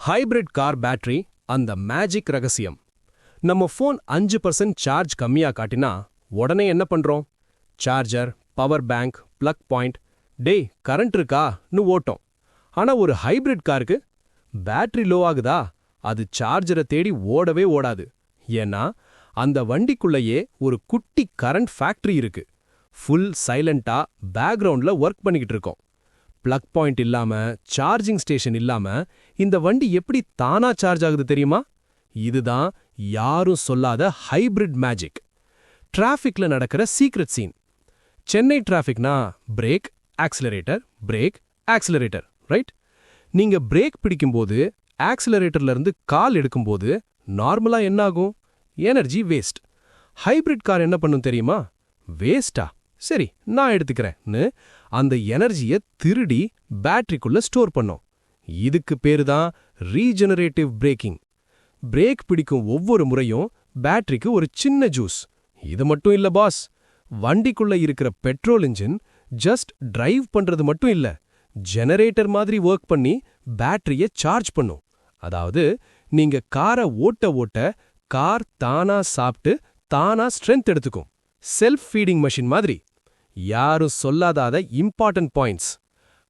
Hybrid car battery அந்த magic ரகசியம். நம்ம ஃபோன் 5% சார்ஜ் கம்மியா காட்டினா உடனே என்ன பண்றோம்? Charger, power bank, plug point, டேய் கரண்ட் இருக்கான்னு ஓட்டும். ஆனா ஒரு ஹைபிரிட் காருக்கு பேட்டரி லோ ஆகுதா, அது சார்ஜரை தேடி ஓடவே ஓடாது. ஏன்னா அந்த வண்டிக்குள்ளேயே ஒரு குட்டி கரண்ட் ஃபேக்டரி இருக்கு. ஃபுல் சைலண்டா பேக்ரவுண்ட்ல ஒர்க் பண்ணிக்கிட்டு இருக்கோம். பிளக் பாயிண்ட் இல்லாம, சார்ஜிங் ஸ்டேஷன் இல்லாம இந்த வண்டி எப்படி தானா சார்ஜ் ஆகுது தெரியுமா? இதுதான் யாரும் சொல்லாத ஹைபிரிட் மேஜிக். டிராஃபிக்ல நடக்கிற சீக்ரெட் சீன். சென்னை டிராஃபிக்னா brake, accelerator, brake, accelerator, right? நீங்க பிரேக் பிடிக்கும்போது, ஆக்சிலரேட்டர்ல இருந்து கால் எடுக்கும்போது நார்மலா என்ன ஆகும்? Energy waste. ஹைபிரிட் கார் என்ன பண்ணும் தெரியுமா? வேஸ்டா? சரி, நான் எடுத்துக்கிறேன்னு அந்த எனர்ஜியை திருடி பேட்டரிக்குள்ள ஸ்டோர் பண்ணும். இதுக்கு பேரு தான் ரீஜெனரேட்டிவ் பிரேக்கிங். பிரேக் பிடிக்கும் ஒவ்வொரு முறையும் பேட்டரிக்கு ஒரு சின்ன ஜூஸ். இது மட்டும் இல்ல பாஸ், வண்டிக்குள்ள இருக்கிற பெட்ரோல் இன்ஜின் ஜஸ்ட் டிரைவ் பண்றது மட்டும் இல்ல, ஜெனரேட்டர் மாதிரி ஒர்க் பண்ணி பேட்டரியை சார்ஜ் பண்ணும். அதாவது நீங்க காரை ஓட்ட ஓட்ட கார் தானா சாப்பிட்டு தானா ஸ்ட்ரென்த் எடுத்துக்கும். செல்ஃப் ஃபீடிங் மெஷின் மாதிரி. யாரும் சொல்லாத இம்பார்ட்டன்ட் பாயிண்ட்ஸ்.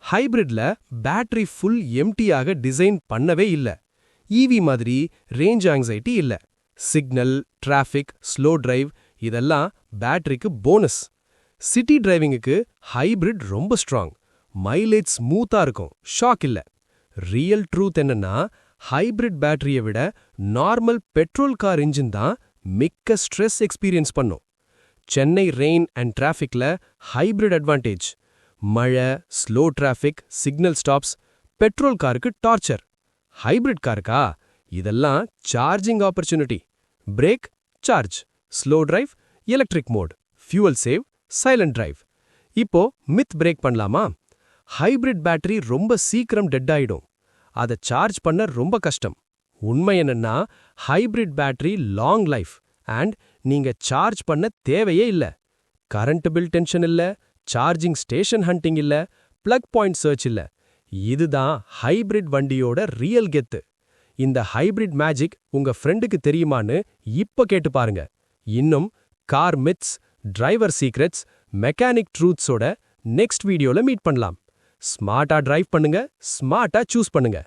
ஹைபிரிட்ல பேட்டரி ஃபுல் எம்டியாக டிசைன் பண்ணவே இல்ல. ஈவி மாதிரி ரேஞ்ச் ஆங்ஸைட்டி இல்ல. சிக்னல், டிராஃபிக், ஸ்லோ டிரைவ் இதெல்லாம் பேட்டரிக்கு போனஸ். சிட்டி டிரைவிங்குக்கு ஹைபிரிட் ரொம்ப ஸ்ட்ராங். மைலேஜ் ஸ்மூத்தா இருக்கும், ஷாக் இல்ல. ரியல் ட்ரூத் என்னன்னா, ஹைபிரிட் பேட்டரியை விட நார்மல் பெட்ரோல் கார் இன்ஜின் தான் மிக்க ஸ்ட்ரெஸ் எக்ஸ்பீரியன்ஸ் பண்ணும். சென்னை ரெயின் அண்ட் டிராஃபிக்ல ஹைபிரிட் அட்வான்டேஜ். மழை, slow traffic, signal stops petrol காருக்கு டார்ச்சர். ஹைபிரிட் காருக்கா இதெல்லாம் charging opportunity. Brake, charge, slow drive, electric mode, fuel save, silent drive. இப்போ மித் பிரேக் பண்ணலாமா? ஹைபிரிட் பேட்டரி ரொம்ப சீக்கிரம் டெட் ஆயிடும். அதை சார்ஜ் பண்ண ரொம்ப கஷ்டம். உண்மை என்னன்னா, hybrid battery long life and நீங்க சார்ஜ் பண்ண தேவையே இல்ல. கரண்ட் பில் டென்ஷன் இல்ல, சார்ஜிங் ஸ்டேஷன் ஹண்டிங் இல்ல, பிளக் பாயிண்ட் சர்ச் இல்ல. இதுதான் ஹைபிரிட் வண்டியோட ரியல் கெத்து. இந்த ஹைபிரிட் மேஜிக் உங்க ஃப்ரெண்டுக்கு தெரியுமான்னு இப்ப கேட்டு பாருங்க. இன்னும் car myths, driver secrets, mechanic ட்ரூத்ஸோட நெக்ஸ்ட் வீடியோல மீட் பண்ணலாம். ஸ்மார்ட்டா டிரைவ் பண்ணுங்க, ஸ்மார்ட்டா சூஸ் பண்ணுங்க.